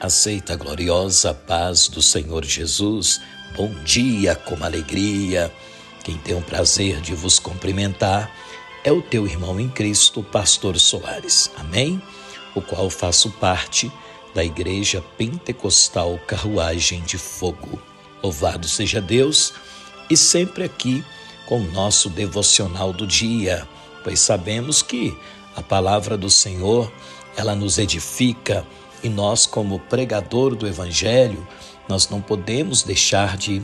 aceita a gloriosa paz do Senhor Jesus. Bom dia com alegria. Quem tem o prazer de vos cumprimentar é o teu irmão em Cristo, Pastor Soares. Amém? O qual faço parte da Igreja Pentecostal Carruagem de Fogo. Louvado seja Deus, e sempre aqui com o nosso devocional do dia, pois sabemos que a palavra do Senhor, ela nos edifica, e nós, como pregador do Evangelho, nós não podemos deixar de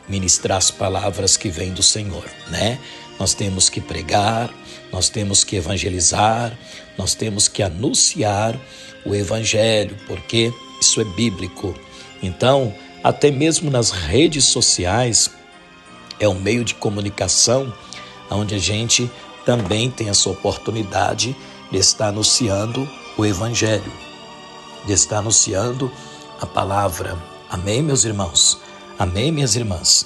ministrar as palavras que vêm do Senhor, né? Nós temos que pregar, nós temos que evangelizar, nós temos que anunciar o Evangelho, porque isso é bíblico. Então, até mesmo nas redes sociais, é um meio de comunicação onde a gente também tem essa oportunidade de estar anunciando o Evangelho, de estar anunciando a palavra. Amém, meus irmãos? Amém, minhas irmãs?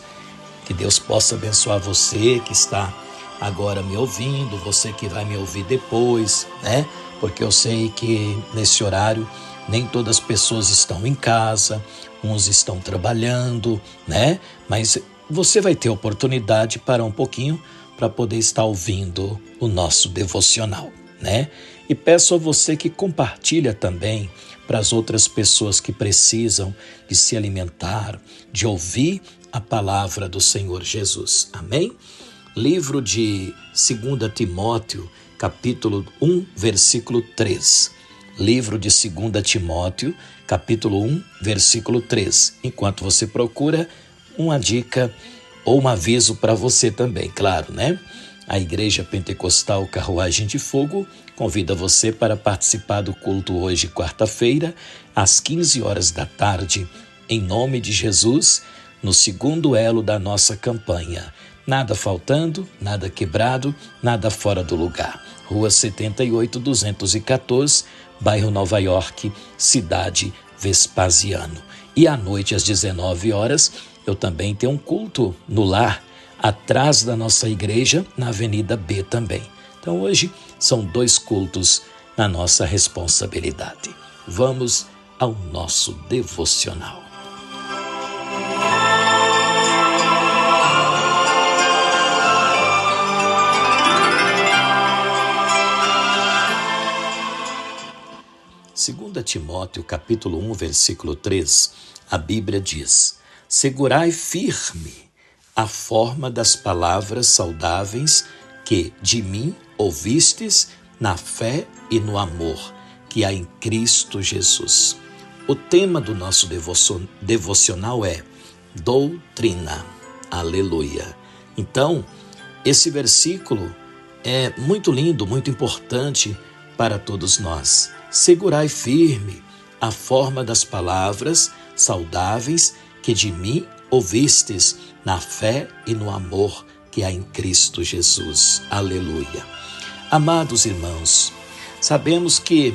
Que Deus possa abençoar você que está agora me ouvindo, você que vai me ouvir depois, né? Porque eu sei que nesse horário nem todas as pessoas estão em casa, uns estão trabalhando, né? Mas você vai ter oportunidade de parar um pouquinho para poder estar ouvindo o nosso devocional, né? E peço a você que compartilha também para as outras pessoas que precisam de se alimentar, de ouvir a palavra do Senhor Jesus. Amém? Livro de 2 Timóteo, capítulo 1, versículo 3. Livro de 2 Timóteo, capítulo 1, versículo 3. Enquanto você procura, uma dica ou um aviso para você também, claro, né? A Igreja Pentecostal Carruagem de Fogo convida você para participar do culto hoje, quarta-feira, às 15 horas da tarde, em nome de Jesus, no segundo elo da nossa campanha. Nada faltando, nada quebrado, nada fora do lugar. Rua 78, 214, bairro Nova York, cidade Vespasiano. E à noite, às 19 horas, eu também tenho um culto no lar, atrás da nossa igreja, na Avenida B também. Então hoje são 2 cultos na nossa responsabilidade. Vamos ao nosso devocional. Segunda Timóteo, capítulo 1, versículo 3, a Bíblia diz: segurai firme a forma das palavras saudáveis que de mim ouvistes na fé e no amor que há em Cristo Jesus. O tema do nosso devocional é doutrina. Aleluia. Então, esse versículo é muito lindo, muito importante para todos nós. Segurai firme a forma das palavras saudáveis que de mim ouvistes na fé e no amor que há em Cristo Jesus. Aleluia. Amados irmãos, sabemos que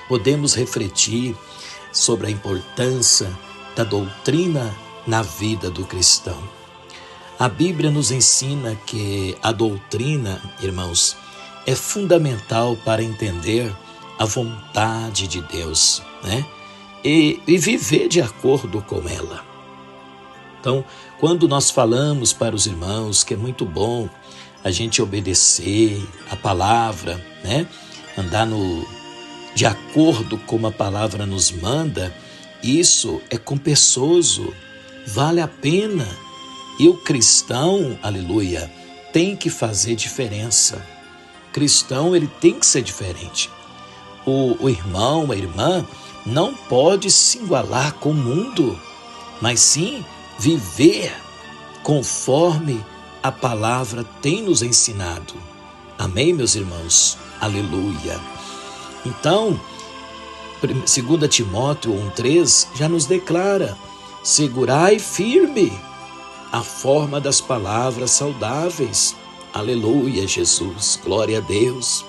podemos refletir sobre a importância da doutrina na vida do cristão. A Bíblia nos ensina que a doutrina, irmãos, é fundamental para entender a vontade de Deus, né? E viver de acordo com ela. Então, quando nós falamos para os irmãos que é muito bom a gente obedecer a palavra, né? Andar de acordo com a palavra nos manda, isso é compensoso, vale a pena. E o cristão, aleluia, tem que fazer diferença. O cristão, ele tem que ser diferente. O irmão, a irmã, não pode se igualar com o mundo, mas sim viver conforme a palavra tem nos ensinado. Amém, meus irmãos? Aleluia. Então, 2 Timóteo 1,3 já nos declara: segurai firme a forma das palavras saudáveis. Aleluia, Jesus, glória a Deus.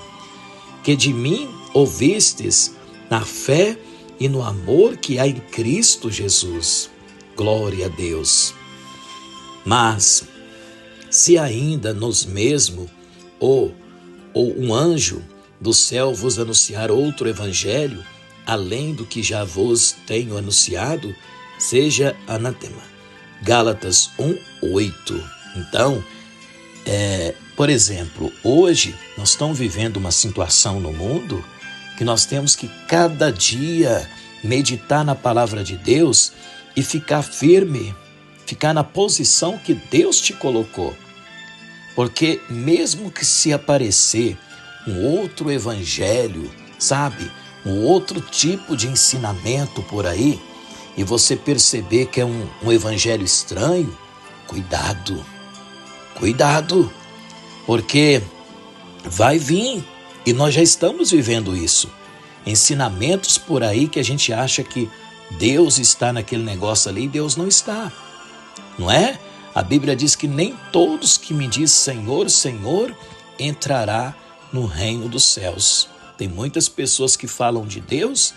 Que de mim ouvistes na fé e no amor que há em Cristo Jesus. Glória a Deus. Mas, se ainda nos mesmo, ou um anjo do céu vos anunciar outro evangelho, além do que já vos tenho anunciado, seja anátema. Gálatas 1:8. Então, por exemplo, hoje nós estamos vivendo uma situação no mundo que nós temos que cada dia meditar na palavra de Deus e ficar firme, ficar na posição que Deus te colocou. Porque mesmo que se aparecer um outro evangelho, sabe, um outro tipo de ensinamento por aí, e você perceber que é um evangelho estranho, cuidado, porque vai vir, e nós já estamos vivendo isso. Ensinamentos por aí que a gente acha que Deus está naquele negócio ali e Deus não está, não é? A Bíblia diz que nem todos que me dizem Senhor, Senhor, entrará no reino dos céus. Tem muitas pessoas que falam de Deus,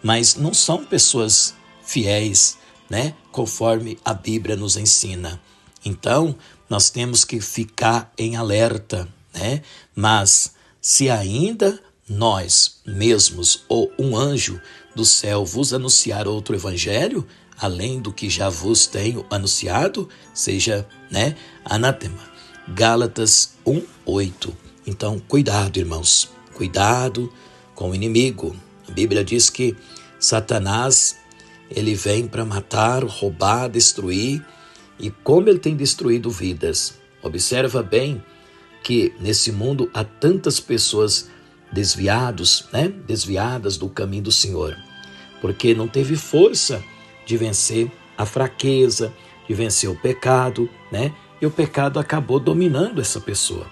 mas não são pessoas fiéis, né? Conforme a Bíblia nos ensina. Então, nós temos que ficar em alerta, né? Mas se ainda nós mesmos ou um anjo do céu vos anunciar outro evangelho, além do que já vos tenho anunciado, seja, né, anátema. Gálatas 1:8. Então, cuidado, irmãos, cuidado com o inimigo. A Bíblia diz que Satanás, ele vem para matar, roubar, destruir, e como ele tem destruído vidas. Observa bem que nesse mundo há tantas pessoas desviadas do caminho do Senhor, porque não teve força de vencer a fraqueza, de vencer o pecado, né? E o pecado acabou dominando essa pessoa.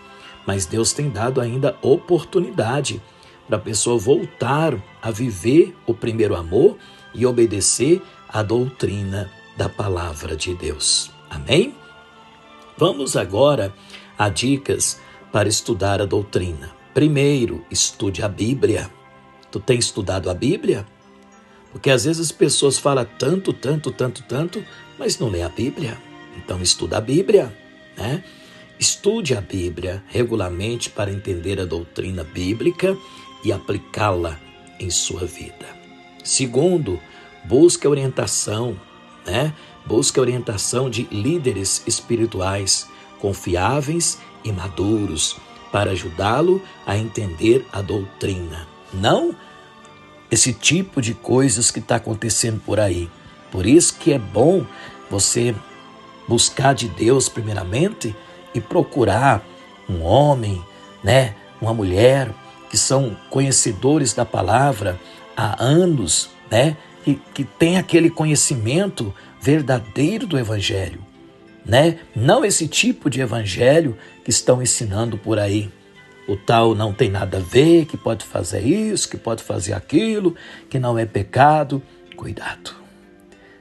Mas Deus tem dado ainda oportunidade para a pessoa voltar a viver o primeiro amor e obedecer à doutrina da palavra de Deus. Amém? Vamos agora a dicas para estudar a doutrina. Primeiro, estude a Bíblia. Tu tem estudado a Bíblia? Porque às vezes as pessoas falam tanto, mas não lê a Bíblia. Então estuda a Bíblia, né? Estude a Bíblia regularmente para entender a doutrina bíblica e aplicá-la em sua vida. Segundo, busque orientação, né? Busque orientação de líderes espirituais confiáveis e maduros para ajudá-lo a entender a doutrina. Não esse tipo de coisas que está acontecendo por aí. Por isso que é bom você buscar de Deus primeiramente e procurar um homem, né, uma mulher que são conhecedores da palavra há anos, né, que tem aquele conhecimento verdadeiro do evangelho, né? Não esse tipo de evangelho que estão ensinando por aí. O tal não tem nada a ver, que pode fazer isso, que pode fazer aquilo, que não é pecado. Cuidado.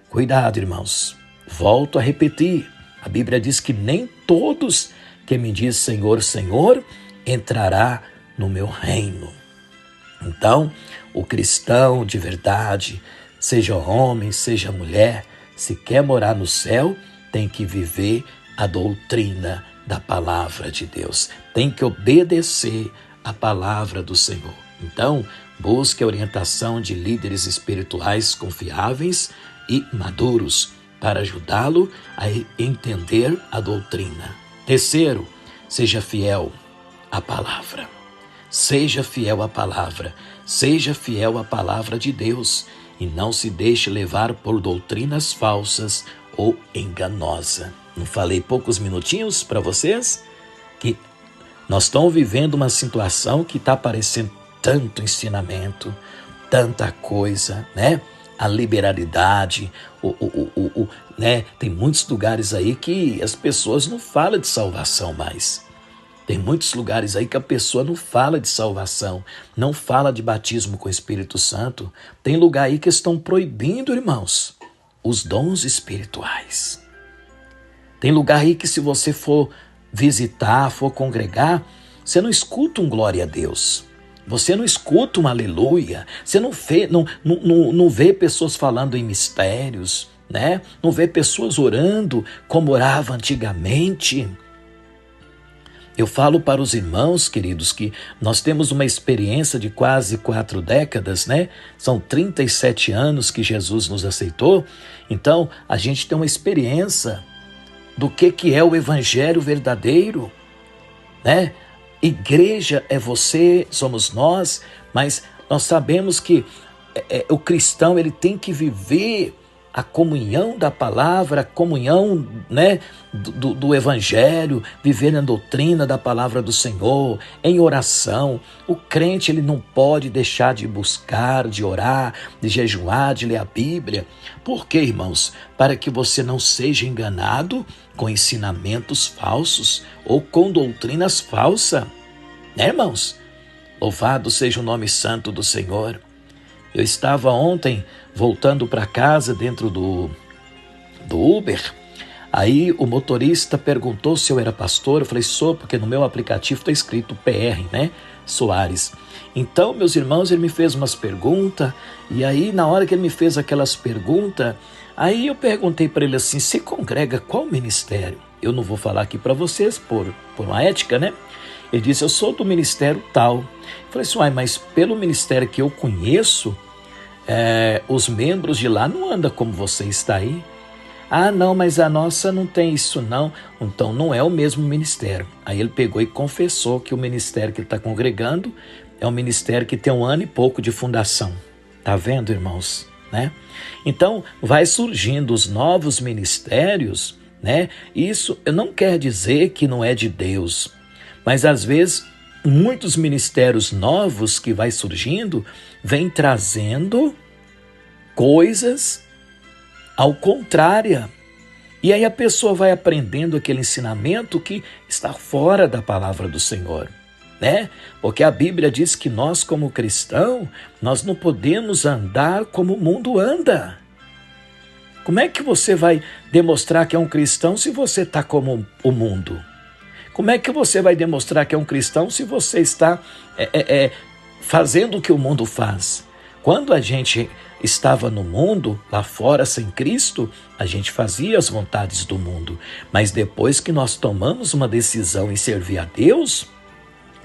Cuidado, irmãos. Volto a repetir. A Bíblia diz que nem todos que me diz Senhor, Senhor, entrará no meu reino. Então, o cristão de verdade, seja homem, seja mulher, se quer morar no céu, tem que viver a doutrina da palavra de Deus. Tem que obedecer a palavra do Senhor. Então, busque a orientação de líderes espirituais confiáveis e maduros para ajudá-lo a entender a doutrina. Terceiro, seja fiel à palavra. Seja fiel à palavra. Seja fiel à palavra de Deus e não se deixe levar por doutrinas falsas ou enganosas. Não falei poucos minutinhos para vocês que nós estamos vivendo uma situação que está aparecendo tanto ensinamento, tanta coisa, né? A liberalidade, né? Tem muitos lugares aí que as pessoas não falam de salvação mais. Tem muitos lugares aí que a pessoa não fala de salvação, não fala de batismo com o Espírito Santo. Tem lugar aí que estão proibindo, irmãos, os dons espirituais. Tem lugar aí que se você for visitar, for congregar, você não escuta um glória a Deus. Você não escuta um aleluia. Você não vê pessoas falando em mistérios, né? Não vê pessoas orando como orava antigamente. Eu falo para os irmãos, queridos, que nós temos uma experiência de quase 4 décadas, né? São 37 anos que Jesus nos aceitou. Então, a gente tem uma experiência do que é o evangelho verdadeiro, né? Igreja é você, somos nós, mas nós sabemos que o cristão ele tem que viver a comunhão da palavra, a comunhão, né, do evangelho, viver na doutrina da palavra do Senhor, em oração. O crente ele não pode deixar de buscar, de orar, de jejuar, de ler a Bíblia. Por quê, irmãos? Para que você não seja enganado com ensinamentos falsos ou com doutrinas falsas, né, irmãos? Louvado seja o nome santo do Senhor. Eu estava ontem voltando para casa dentro do Uber. Aí o motorista perguntou se eu era pastor. Eu falei, sou, porque no meu aplicativo está escrito PR, né? Soares. Então, meus irmãos, ele me fez umas perguntas. E aí, na hora que ele me fez aquelas perguntas, aí eu perguntei para ele assim, se congrega qual ministério? Eu não vou falar aqui para vocês por uma ética, né? Ele disse, eu sou do ministério tal. Eu falei assim, mas pelo ministério que eu conheço, os membros de lá não andam como você está aí. Ah, não, mas a nossa não tem isso não. Então não é o mesmo ministério. Aí ele pegou e confessou que o ministério que ele está congregando é um ministério que tem 1 ano e pouco de fundação. Tá vendo, irmãos? Né? Então vai surgindo os novos ministérios, né? Isso não quer dizer que não é de Deus. Mas às vezes muitos ministérios novos que vai surgindo vêm trazendo coisas ao contrário. E aí a pessoa vai aprendendo aquele ensinamento que está fora da palavra do Senhor, né? Porque a Bíblia diz que nós como cristãos, nós não podemos andar como o mundo anda. Como é que você vai demonstrar que é um cristão se você está como o mundo? Como é que você vai demonstrar que é um cristão se você está fazendo o que o mundo faz? Quando a gente estava no mundo, lá fora, sem Cristo, a gente fazia as vontades do mundo. Mas depois que nós tomamos uma decisão em servir a Deus,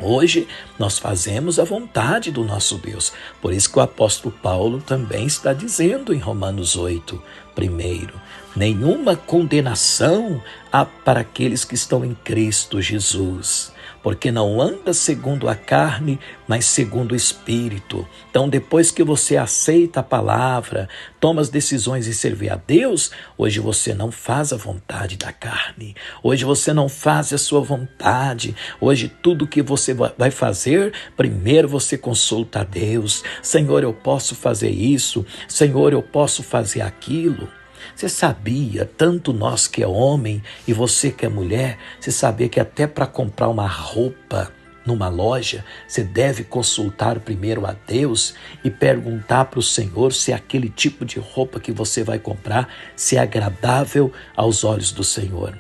hoje nós fazemos a vontade do nosso Deus. Por isso que o apóstolo Paulo também está dizendo em Romanos 8, primeiro, nenhuma condenação há para aqueles que estão em Cristo Jesus, porque não anda segundo a carne, mas segundo o Espírito. Então, depois que você aceita a palavra, toma as decisões em servir a Deus, hoje você não faz a vontade da carne, hoje você não faz a sua vontade, hoje tudo que você vai fazer, primeiro você consulta a Deus. Senhor, eu posso fazer isso, Senhor, eu posso fazer aquilo. Você sabia, tanto nós que é homem e você que é mulher, você sabia que até para comprar uma roupa numa loja, você deve consultar primeiro a Deus e perguntar para o Senhor se aquele tipo de roupa que você vai comprar se é agradável aos olhos do Senhor.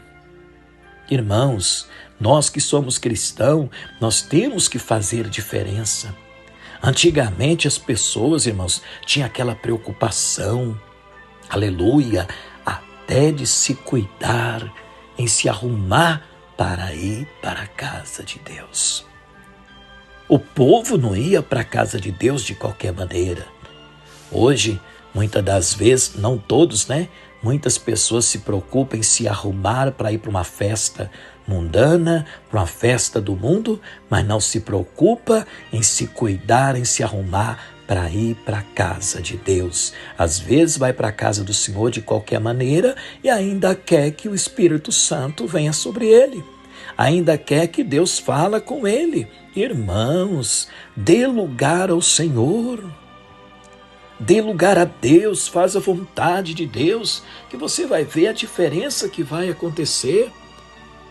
Irmãos, nós que somos cristãos, nós temos que fazer diferença. Antigamente as pessoas, irmãos, tinham aquela preocupação, aleluia, até de se cuidar, em se arrumar para ir para a casa de Deus. O povo não ia para a casa de Deus de qualquer maneira. Hoje, muitas das vezes, não todos, né? Muitas pessoas se preocupam em se arrumar para ir para uma festa mundana, para uma festa do mundo, mas não se preocupa em se cuidar, em se arrumar para ir para a casa de Deus. Às vezes vai para a casa do Senhor de qualquer maneira e ainda quer que o Espírito Santo venha sobre ele. Ainda quer que Deus fala com ele. Irmãos, dê lugar ao Senhor. Dê lugar a Deus, faz a vontade de Deus, que você vai ver a diferença que vai acontecer.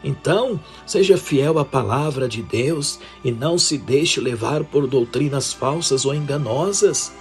Então, seja fiel à palavra de Deus e não se deixe levar por doutrinas falsas ou enganosas,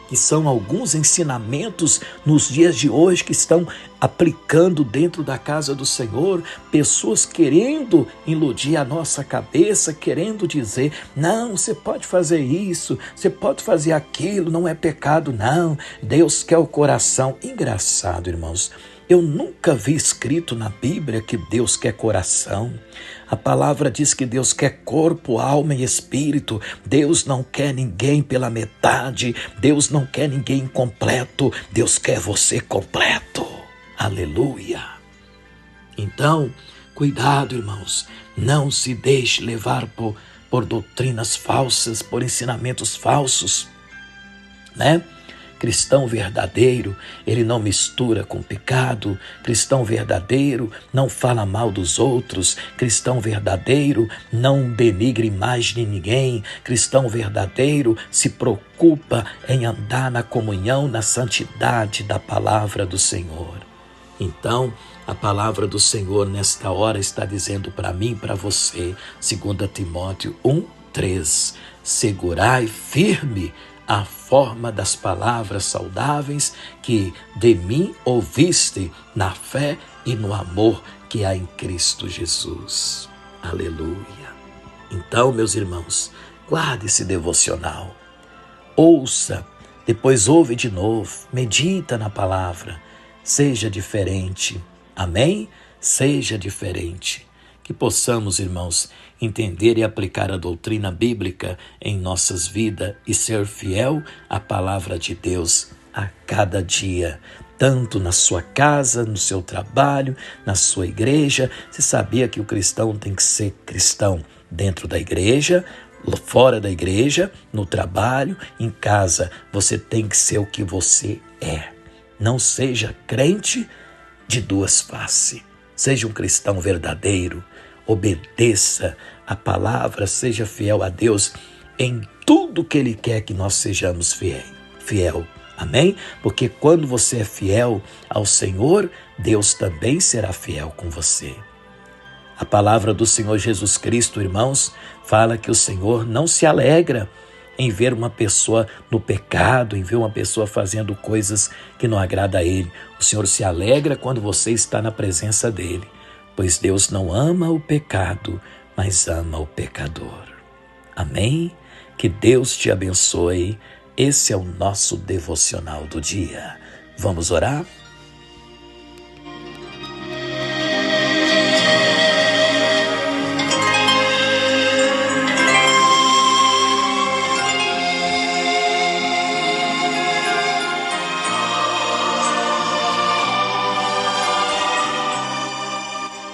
que são alguns ensinamentos nos dias de hoje que estão aplicando dentro da casa do Senhor, pessoas querendo iludir a nossa cabeça, querendo dizer, não, você pode fazer isso, você pode fazer aquilo, não é pecado não, Deus quer o coração. Engraçado, irmãos, Eu nunca vi escrito na Bíblia que Deus quer coração. A palavra diz que Deus quer corpo, alma e espírito. Deus não quer ninguém pela metade. Deus não quer ninguém incompleto. Deus quer você completo. Aleluia. Então, cuidado, irmãos. Não se deixe levar por doutrinas falsas, por ensinamentos falsos, né? Cristão verdadeiro, ele não mistura com pecado. Cristão verdadeiro não fala mal dos outros. Cristão verdadeiro não denigre imagem de ninguém. Cristão verdadeiro se preocupa em andar na comunhão, na santidade da palavra do Senhor. Então, a palavra do Senhor nesta hora está dizendo para mim e para você, 2 Timóteo 1:3, segurai firme a forma das palavras saudáveis que de mim ouviste na fé e no amor que há em Cristo Jesus. Aleluia. Então, meus irmãos, guarde esse devocional. Ouça, depois ouve de novo, medita na palavra. Seja diferente. Amém? Seja diferente. Que possamos, irmãos, entender e aplicar a doutrina bíblica em nossas vidas e ser fiel à palavra de Deus a cada dia, tanto na sua casa, no seu trabalho, na sua igreja. Você sabia que o cristão tem que ser cristão dentro da igreja, fora da igreja, no trabalho, em casa? Você tem que ser o que você é. Não seja crente de duas faces. Seja um cristão verdadeiro. Obedeça a palavra, seja fiel a Deus em tudo que Ele quer que nós sejamos fiel. Amém? Porque quando você é fiel ao Senhor, Deus também será fiel com você. A palavra do Senhor Jesus Cristo, irmãos, fala que o Senhor não se alegra em ver uma pessoa no pecado, em ver uma pessoa fazendo coisas que não agrada a Ele. O Senhor se alegra quando você está na presença dEle. Pois Deus não ama o pecado, mas ama o pecador. Amém? Que Deus te abençoe. Esse é o nosso devocional do dia. Vamos orar?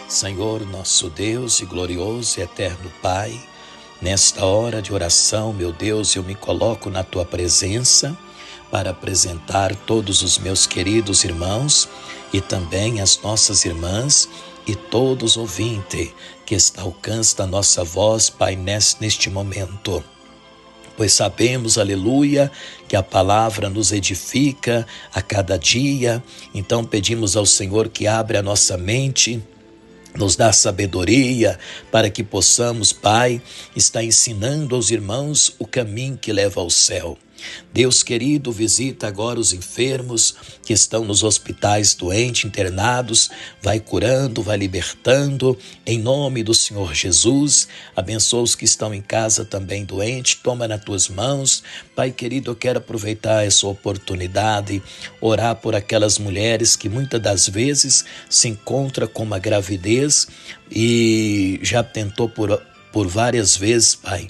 Senhor, nosso Deus e glorioso e eterno Pai, nesta hora de oração, meu Deus, eu me coloco na Tua presença para apresentar todos os meus queridos irmãos e também as nossas irmãs e todos os ouvintes que está ao alcance da nossa voz, Pai, neste momento. Pois sabemos, aleluia, que a palavra nos edifica a cada dia. Então pedimos ao Senhor que abra a nossa mente, nos dá sabedoria para que possamos, Pai, estar ensinando aos irmãos o caminho que leva ao céu. Deus querido, visita agora os enfermos que estão nos hospitais doentes, internados, vai curando, vai libertando, em nome do Senhor Jesus. Abençoa os que estão em casa também doentes, toma nas tuas mãos. Pai querido, eu quero aproveitar essa oportunidade, orar por aquelas mulheres que muitas das vezes se encontram com uma gravidez e já tentou por várias vezes, Pai,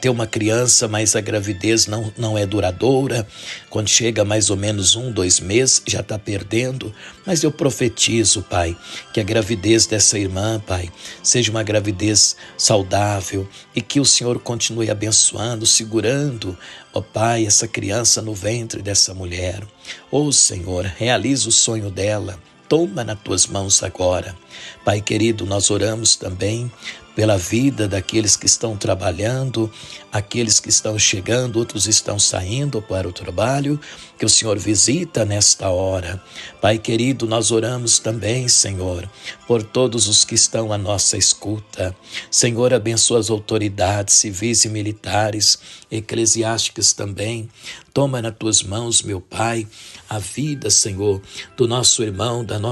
ter uma criança, mas a gravidez não é duradoura. Quando chega mais ou menos 1-2 meses, já está perdendo. Mas eu profetizo, Pai, que a gravidez dessa irmã, Pai, seja uma gravidez saudável e que o Senhor continue abençoando, segurando, ó Pai, essa criança no ventre dessa mulher. Ó Senhor, realiza o sonho dela. Toma nas tuas mãos agora. Pai querido, nós oramos também pela vida daqueles que estão trabalhando, aqueles que estão chegando, outros estão saindo para o trabalho, que o Senhor visita nesta hora. Pai querido, nós oramos também, Senhor, por todos os que estão à nossa escuta. Senhor, abençoa as autoridades civis e militares, eclesiásticas também. Toma nas tuas mãos, meu Pai, a vida, Senhor, do nosso irmão, da nossa